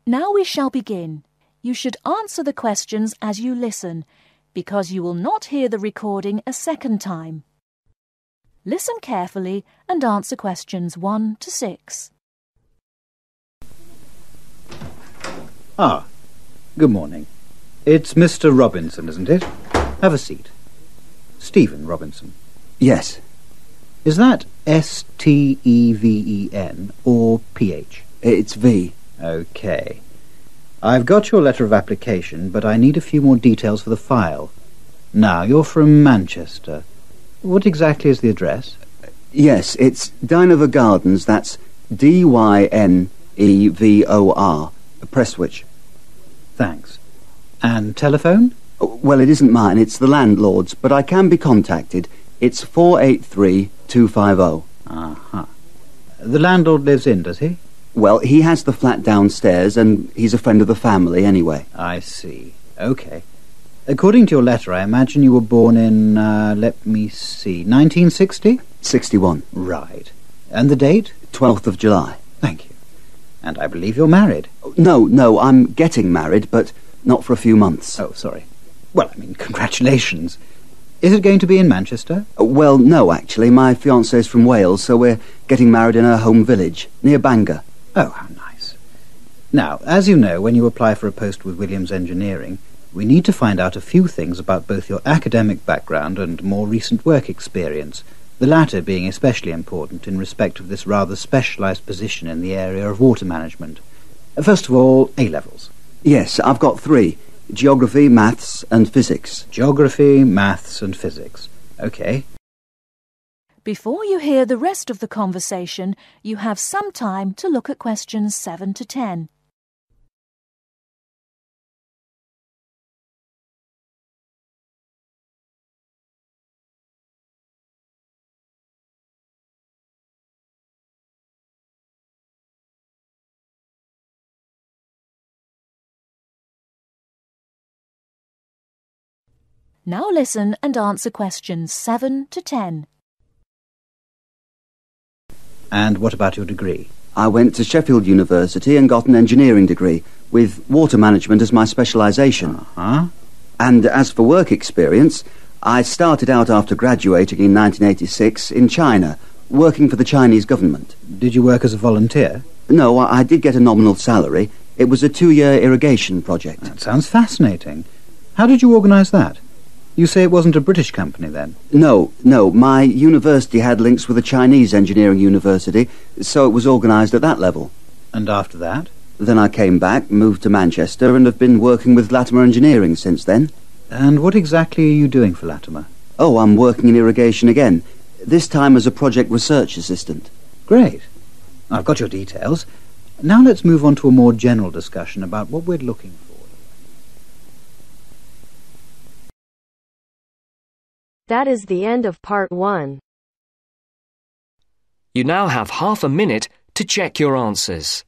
Now we shall begin. You should answer the questions as you listen, because you will not hear the recording a second time. Listen carefully and answer questions 1 to 6. Good morning. It's Mr. Robinson, isn't it? Have a seat. Stephen Robinson. Yes. Is that S-T-E-V-E-N or P-H? It's V. OK. I've got your letter of application, but I need a few more details for the file. Now, you're from Manchester. What exactly is the address? Yes, it's Dynevor Gardens. That's D-Y-N-E-V-O-R. Prestwich. Thanks. And telephone? Well, it isn't mine, it's the landlord's, but I can be contacted. It's 483-250. Uh-huh. The landlord lives in, does he? Well, he has the flat downstairs, and he's a friend of the family anyway. I see. OK. According to your letter, I imagine you were born in, let me see, 1960? 61. Right. And the date? 12th of July. Thank you. And I believe you're married. No, I'm getting married, but not for a few months. Oh, sorry. Well, I mean, congratulations. Is it going to be in Manchester? Well, no, actually. My fiancée's from Wales, so we're getting married in her home village, near Bangor. Oh, how nice. Now, as you know, when you apply for a post with Williams Engineering, we need to find out a few things about both your academic background and more recent work experience, the latter being especially important in respect of this rather specialised position in the area of water management. First of all, A-levels. Yes, I've got 3. Geography, maths and physics. Geography, maths and physics. OK. Before you hear the rest of the conversation, you have some time to look at questions 7 to 10. Now listen and answer questions 7 to 10. And what about your degree? I went to Sheffield University and got an engineering degree, with water management as my specialisation. Uh-huh. And as for work experience, I started out after graduating in 1986 in China, working for the Chinese government. Did you work as a volunteer? No, I did get a nominal salary. It was a 2-year irrigation project. That sounds fascinating. How did you organise that? You say it wasn't a British company, then? No. My university had links with a Chinese engineering university, so it was organised at that level. And after that? Then I came back, moved to Manchester, and have been working with Latimer Engineering since then. And what exactly are you doing for Latimer? Oh, I'm working in irrigation again, this time as a project research assistant. Great. I've got your details. Now let's move on to a more general discussion about what we're looking for. That is the end of part 1. You now have half a minute to check your answers.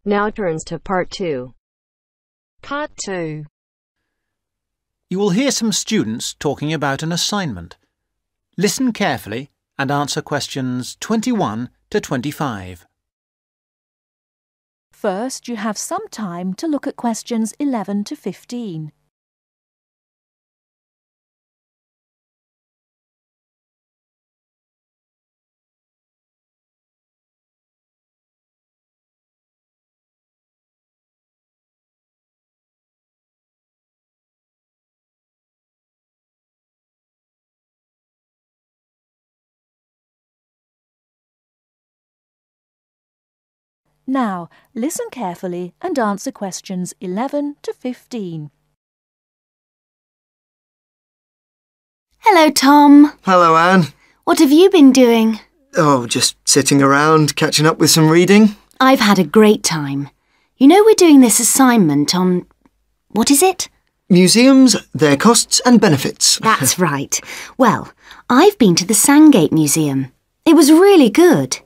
Now turns to part 2. Part 2. You will hear some students talking about an assignment. Listen carefully and answer questions 21 to 25. First, you have some time to look at questions 11 to 15. Now, listen carefully and answer questions 11 to 15. Hello, Tom. Hello, Anne. What have you been doing? Oh, just sitting around, catching up with some reading. I've had a great time. You know we're doing this assignment on... what is it? Museums, their costs and benefits. That's right. Well, I've been to the Sandgate Museum. It was really good.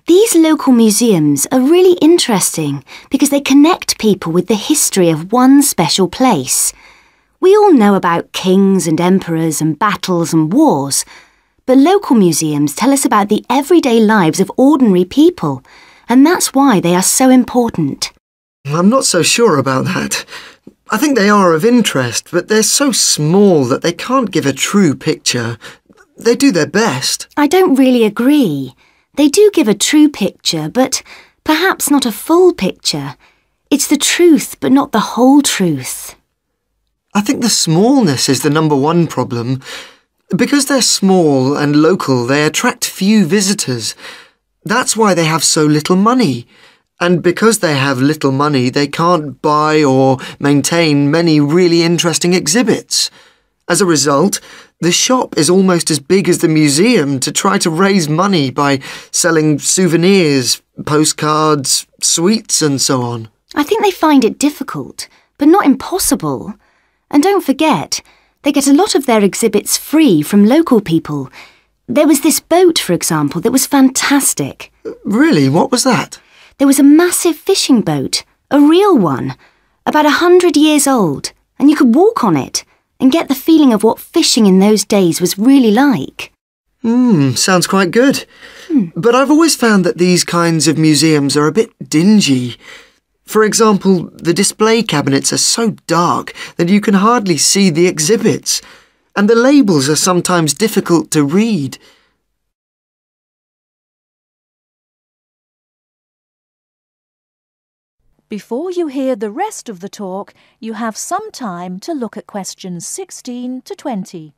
These local museums are really interesting because they connect people with the history of one special place. We all know about kings and emperors and battles and wars, but local museums tell us about the everyday lives of ordinary people, and that's why they are so important. I'm not so sure about that. I think they are of interest, but they're so small that they can't give a true picture. They do their best. I don't really agree. They do give a true picture, but perhaps not a full picture. It's the truth, but not the whole truth. I think the smallness is the number one problem. Because they're small and local, they attract few visitors. That's why they have so little money. And because they have little money, they can't buy or maintain many really interesting exhibits. As a result, the shop is almost as big as the museum to try to raise money by selling souvenirs, postcards, sweets and so on. I think they find it difficult, but not impossible. And don't forget, they get a lot of their exhibits free from local people. There was this boat, for example, that was fantastic. Really? What was that? There was a massive fishing boat, a real one, about 100 years old, and you could walk on it and get the feeling of what fishing in those days was really like. Sounds quite good. But I've always found that these kinds of museums are a bit dingy. For example, the display cabinets are so dark that you can hardly see the exhibits, and the labels are sometimes difficult to read. Before you hear the rest of the talk, you have some time to look at questions 16 to 20.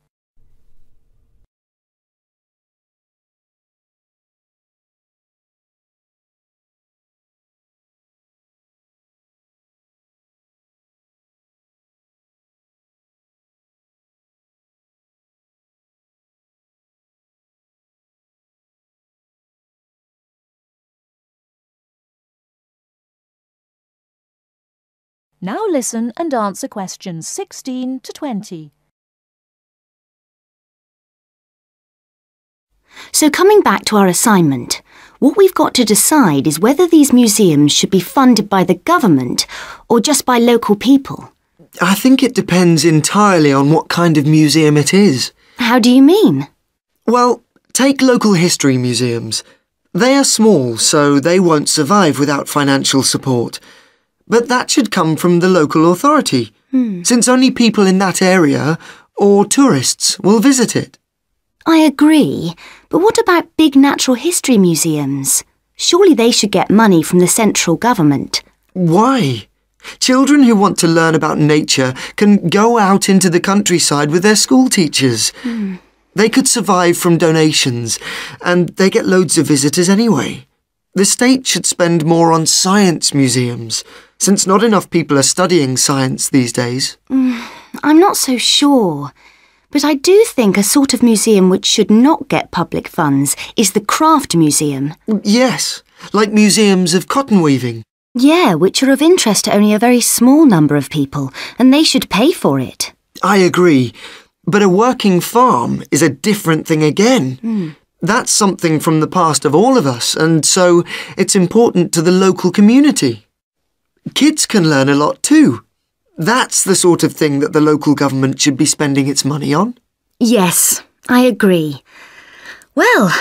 Now listen and answer questions 16 to 20. So coming back to our assignment, what we've got to decide is whether these museums should be funded by the government or just by local people. I think it depends entirely on what kind of museum it is. How do you mean? Well, take local history museums. They are small, so they won't survive without financial support. But that should come from the local authority, since only people in that area or tourists will visit it. I agree, but what about big natural history museums? Surely they should get money from the central government. Why? Children who want to learn about nature can go out into the countryside with their school teachers. They could survive from donations, and they get loads of visitors anyway. The state should spend more on science museums, since not enough people are studying science these days. I'm not so sure. But I do think a sort of museum which should not get public funds is the craft museum. Yes, like museums of cotton weaving. Yeah, which are of interest to only a very small number of people, and they should pay for it. I agree, but a working farm is a different thing again. That's something from the past of all of us, and so it's important to the local community. Kids can learn a lot too. That's the sort of thing that the local government should be spending its money on. Yes, I agree. Well,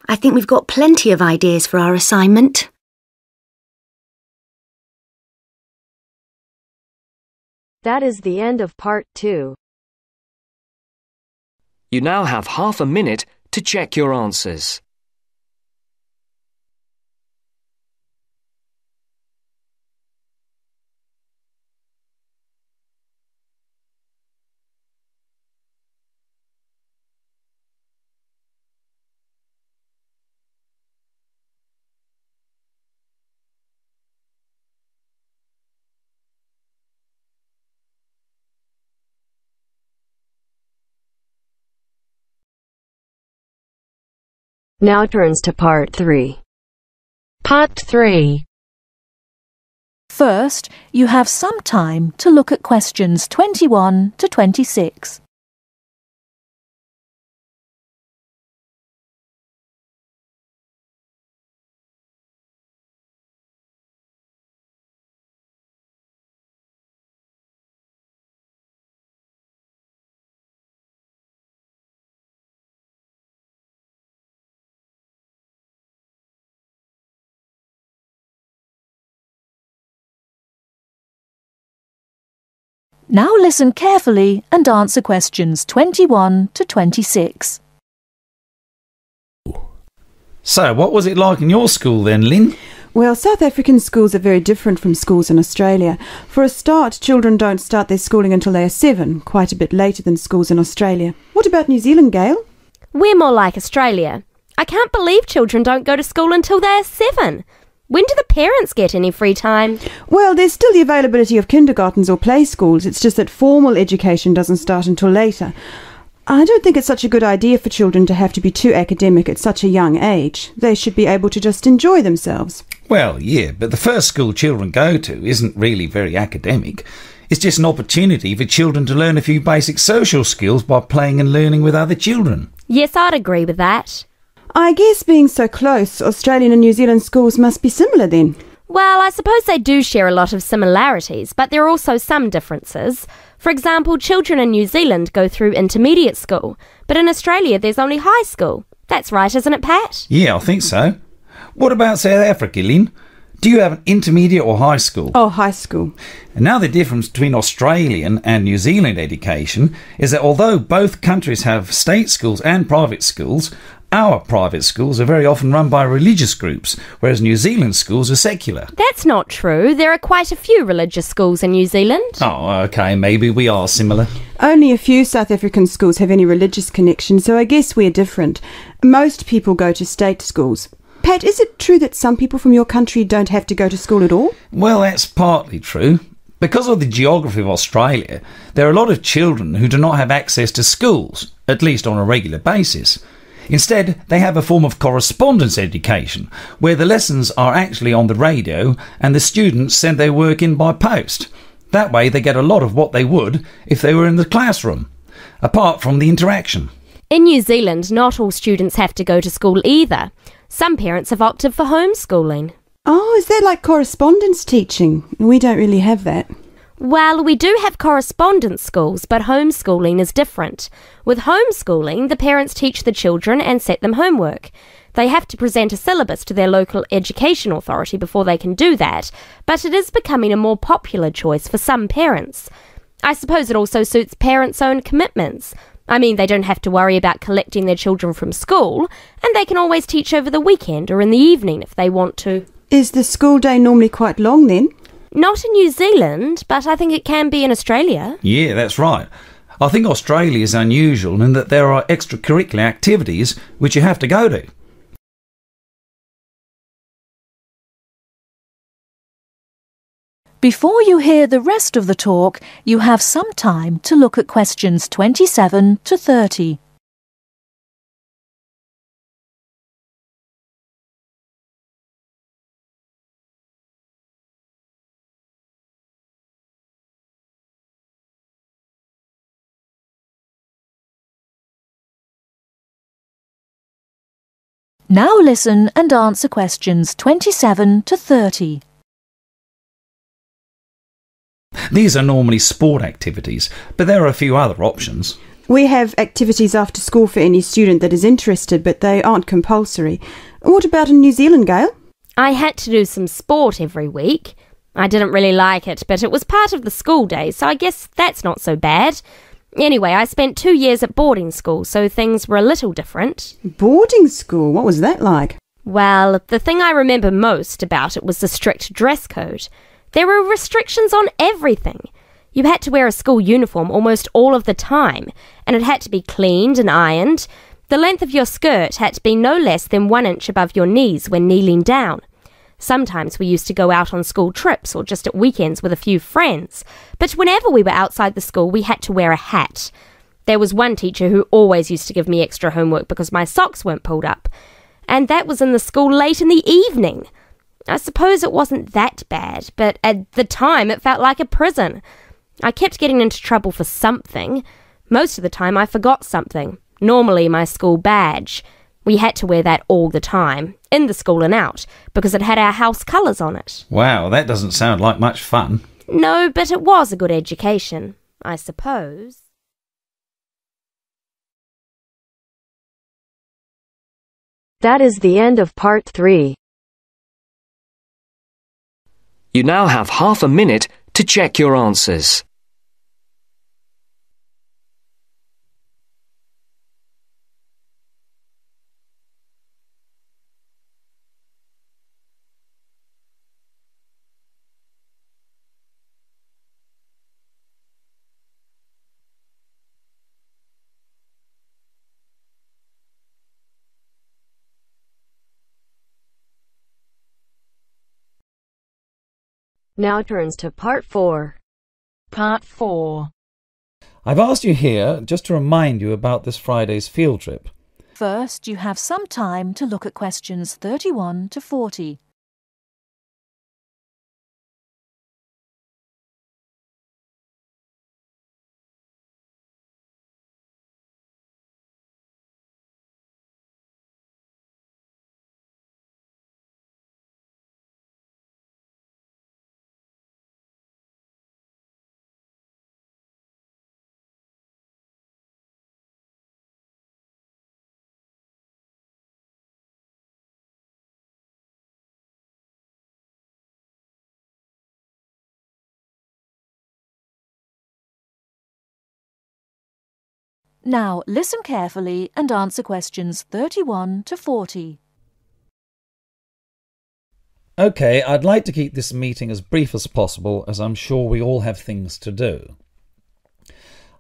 I think we've got plenty of ideas for our assignment. That is the end of part 2. You now have half a minute to check your answers. Now turns to part 3. Part 3. First, you have some time to look at questions 21 to 26. Now listen carefully and answer questions 21 to 26. So, what was it like in your school then, Lynn? Well, South African schools are very different from schools in Australia. For a start, children don't start their schooling until they are 7, quite a bit later than schools in Australia. What about New Zealand, Gail? We're more like Australia. I can't believe children don't go to school until they're 7. When do the parents get any free time? Well, there's still the availability of kindergartens or play schools. It's just that formal education doesn't start until later. I don't think it's such a good idea for children to have to be too academic at such a young age. They should be able to just enjoy themselves. Well, yeah, but the first school children go to isn't really very academic. It's just an opportunity for children to learn a few basic social skills by playing and learning with other children. Yes, I'd agree with that. I guess being so close, Australian and New Zealand schools must be similar then. Well, I suppose they do share a lot of similarities, but there are also some differences. For example, children in New Zealand go through intermediate school, but in Australia there's only high school. That's right, isn't it, Pat? Yeah, I think so. What about South Africa, Lynn? Do you have an intermediate or high school? Oh, high school. And now the difference between Australian and New Zealand education is that although both countries have state schools and private schools, our private schools are very often run by religious groups, whereas New Zealand schools are secular. That's not true. There are quite a few religious schools in New Zealand. Oh, OK, maybe we are similar. Only a few South African schools have any religious connection, so I guess we're different. Most people go to state schools. Pat, is it true that some people from your country don't have to go to school at all? Well, that's partly true. Because of the geography of Australia, there are a lot of children who do not have access to schools, at least on a regular basis. Instead, they have a form of correspondence education, where the lessons are actually on the radio and the students send their work in by post. That way they get a lot of what they would if they were in the classroom, apart from the interaction. In New Zealand, not all students have to go to school either. Some parents have opted for homeschooling. Oh, is that like correspondence teaching? We don't really have that. Well, we do have correspondence schools, but homeschooling is different. With homeschooling, the parents teach the children and set them homework. They have to present a syllabus to their local education authority before they can do that, but it is becoming a more popular choice for some parents. I suppose it also suits parents' own commitments. I mean, they don't have to worry about collecting their children from school, and they can always teach over the weekend or in the evening if they want to. Is the school day normally quite long then? Not in New Zealand, but I think it can be in Australia. Yeah, that's right. I think Australia is unusual in that there are extracurricular activities which you have to go to. Before you hear the rest of the talk, you have some time to look at questions 27 to 30. Now listen and answer questions 27 to 30. These are normally sport activities, but there are a few other options. We have activities after school for any student that is interested, but they aren't compulsory. What about in New Zealand, Gail? I had to do some sport every week. I didn't really like it, but it was part of the school day, so I guess that's not so bad. Anyway, I spent 2 years at boarding school, so things were a little different. Boarding school? What was that like? Well, the thing I remember most about it was the strict dress code. There were restrictions on everything. You had to wear a school uniform almost all of the time, and it had to be cleaned and ironed. The length of your skirt had to be no less than 1 inch above your knees when kneeling down. Sometimes we used to go out on school trips or just at weekends with a few friends, but whenever we were outside the school we had to wear a hat. There was one teacher who always used to give me extra homework because my socks weren't pulled up. and that was in the school late in the evening. I suppose it wasn't that bad, but at the time it felt like a prison. I kept getting into trouble for something. Most of the time I forgot something, normally my school badge. We had to wear that all the time, in the school and out, because it had our house colours on it. Wow, that doesn't sound like much fun. No, but it was a good education, I suppose. That is the end of part 3. You now have half a minute to check your answers. Now turns to part 4. Part 4. I've asked you here just to remind you about this Friday's field trip. First, you have some time to look at questions 31 to 40. Now listen carefully and answer questions 31 to 40. OK, I'd like to keep this meeting as brief as possible, as I'm sure we all have things to do.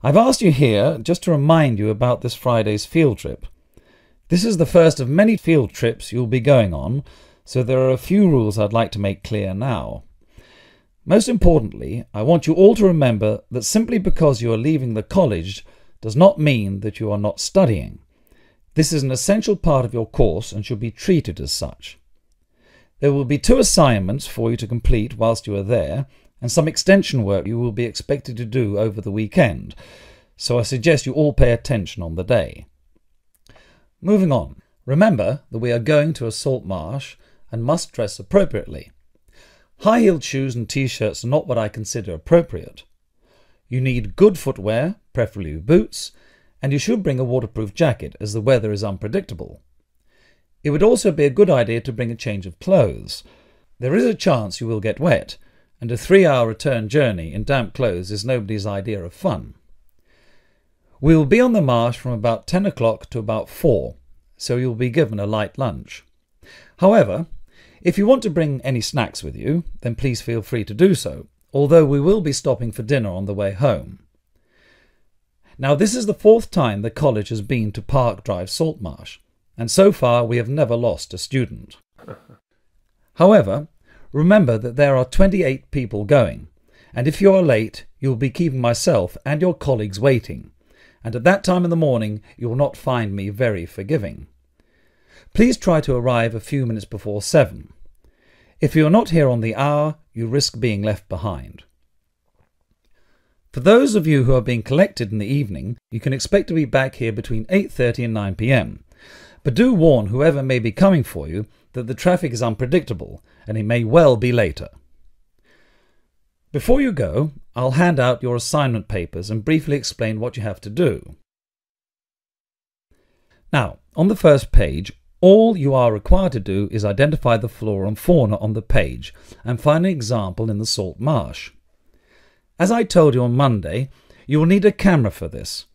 I've asked you here just to remind you about this Friday's field trip. This is the first of many field trips you'll be going on, so there are a few rules I'd like to make clear now. Most importantly, I want you all to remember that simply because you are leaving the college does not mean that you are not studying. This is an essential part of your course and should be treated as such. There will be 2 assignments for you to complete whilst you are there, and some extension work you will be expected to do over the weekend, so I suggest you all pay attention on the day. Moving on, remember that we are going to a salt marsh and must dress appropriately. High-heeled shoes and t-shirts are not what I consider appropriate. You need good footwear, preferably boots, and you should bring a waterproof jacket as the weather is unpredictable. It would also be a good idea to bring a change of clothes. There is a chance you will get wet, and a 3-hour return journey in damp clothes is nobody's idea of fun. We will be on the marsh from about 10 o'clock to about 4, so you'll be given a light lunch. However, if you want to bring any snacks with you, then please feel free to do so, although we will be stopping for dinner on the way home. Now, this is the 4th time the college has been to Park Drive Saltmarsh, and so far we have never lost a student. However, remember that there are 28 people going, and if you are late, you will be keeping myself and your colleagues waiting, and at that time in the morning you will not find me very forgiving. Please try to arrive a few minutes before 7. If you are not here on the hour, you risk being left behind. For those of you who are being collected in the evening, you can expect to be back here between 8:30 and 9 p.m. But do warn whoever may be coming for you that the traffic is unpredictable and it may well be later. Before you go, I'll hand out your assignment papers and briefly explain what you have to do. Now, on the first page, all you are required to do is identify the flora and fauna on the page and find an example in the salt marsh. As I told you on Monday, you will need a camera for this.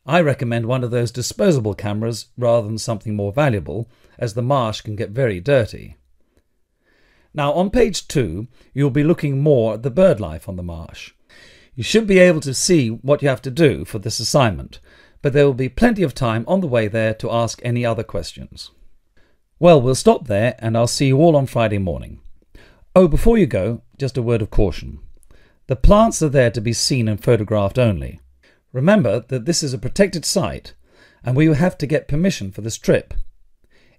I recommend one of those disposable cameras rather than something more valuable, as the marsh can get very dirty. Now on page 2, you'll be looking more at the bird life on the marsh. You should be able to see what you have to do for this assignment, but there will be plenty of time on the way there to ask any other questions. Well, we'll stop there and I'll see you all on Friday morning. Oh, before you go, just a word of caution. The plants are there to be seen and photographed only. Remember that this is a protected site and we will have to get permission for this trip.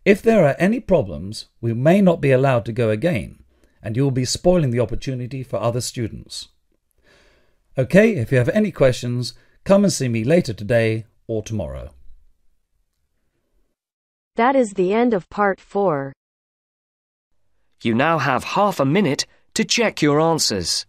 If there are any problems, we may not be allowed to go again, and you will be spoiling the opportunity for other students. OK, if you have any questions, come and see me later today or tomorrow. That is the end of part 4. You now have half a minute to check your answers.